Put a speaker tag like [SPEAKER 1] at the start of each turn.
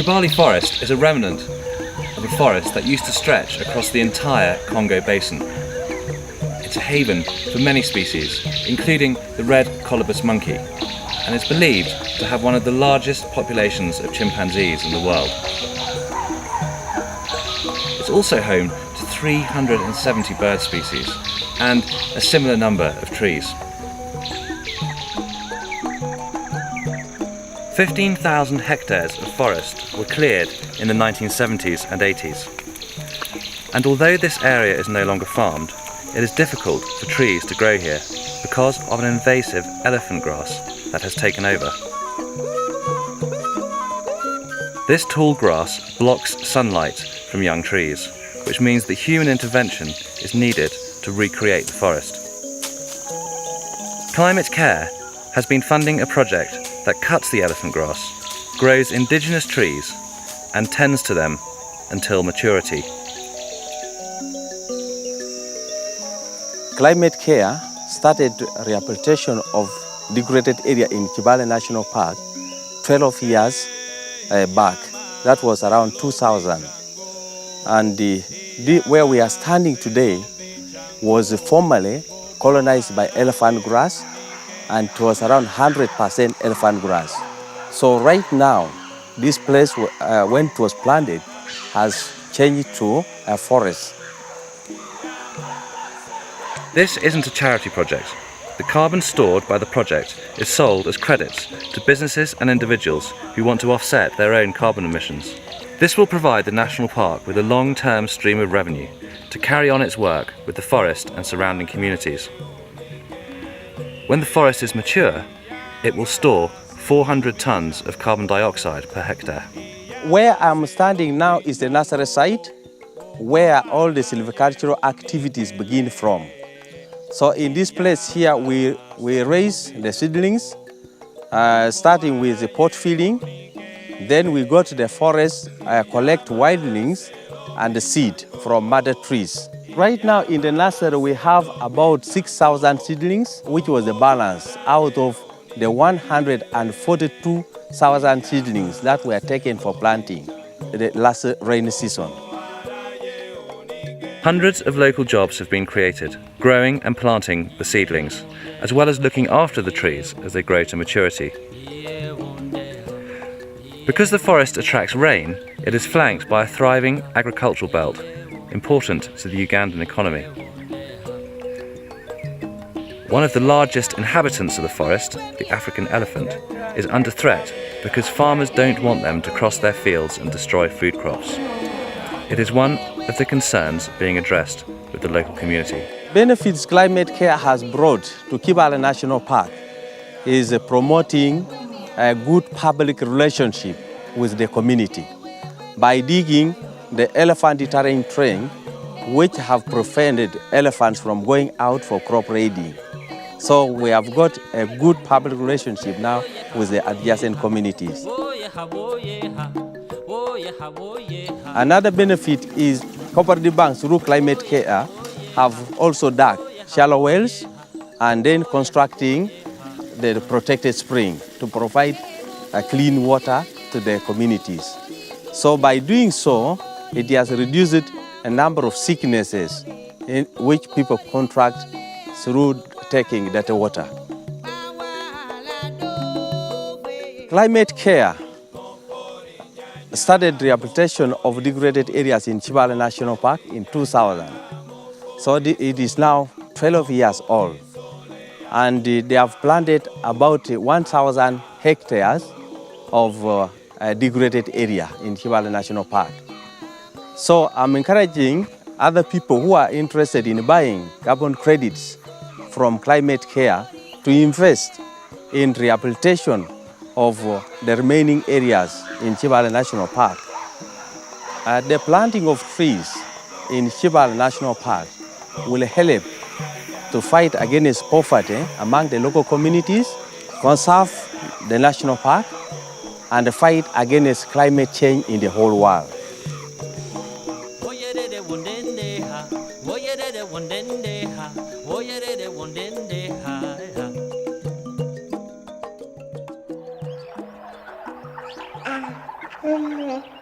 [SPEAKER 1] Kibale forest is a remnant of a forest that used to stretch across the entire Congo basin. It's a haven for many species, including the red colobus monkey, and is believed to have one of the largest populations of chimpanzees in the world. It's also home to 370 bird species and a similar number of trees. 15,000 hectares of forest were cleared in the 1970s and 80s. And although this area is no longer farmed, it is difficult for trees to grow here because of an invasive elephant grass that has taken over. This tall grass blocks sunlight from young trees, which means that human intervention is needed to recreate the forest. Climate Care has been funding a project that cuts the elephant grass, grows indigenous trees, and tends to them until maturity.
[SPEAKER 2] Climate Care started rehabilitation of degraded area in Kibale National Park 12 years back. That was around 2000. And where we are standing today was formerly colonized by elephant grass, and it was around 100% elephant grass. So right now, this place when it was planted has changed to a forest.
[SPEAKER 1] This isn't a charity project. The carbon stored by the project is sold as credits to businesses and individuals who want to offset their own carbon emissions. This will provide the national park with a long-term stream of revenue to carry on its work with the forest and surrounding communities. When the forest is mature, it will store 400 tons of carbon dioxide per hectare.
[SPEAKER 2] Where I'm standing now is the nursery site where all the silvicultural activities begin from. So in this place here, we raise the seedlings, starting with the pot feeding. Then we go to the forest, collect wildlings and the seed from mother trees. Right now in the nursery, we have about 6,000 seedlings, which was the balance out of the 142,000 seedlings that were taken for planting the last rainy season.
[SPEAKER 1] Hundreds of local jobs have been created, growing and planting the seedlings, as well as looking after the trees as they grow to maturity. Because the forest attracts rain, it is flanked by a thriving agricultural belt, important to the Ugandan economy. One of the largest inhabitants of the forest, the African elephant, is under threat because farmers don't want them to cross their fields and destroy food crops. It is one of the concerns being addressed with the local community.
[SPEAKER 2] Benefits Climate Care has brought to Kibale National Park is promoting a good public relationship with the community by digging the elephant deterrent train, which have prevented elephants from going out for crop raiding. So we have got a good public relationship now with the adjacent communities. Another benefit is cooperative banks through Climate Care have also dug shallow wells and then constructing the protected spring to provide clean water to the communities. So by doing so, it has reduced a number of sicknesses in which people contract through taking dirty water. Climate Care started rehabilitation of degraded areas in Kibale National Park in 2000. So it is now 12 years old. And they have planted about 1,000 hectares of degraded area in Kibale National Park. So I'm encouraging other people who are interested in buying carbon credits from Climate Care to invest in rehabilitation of the remaining areas in Kibale National Park. The planting of trees in Kibale National Park will help to fight against poverty among the local communities, conserve the national park, and fight against climate change in the whole world.
[SPEAKER 3] Kibale.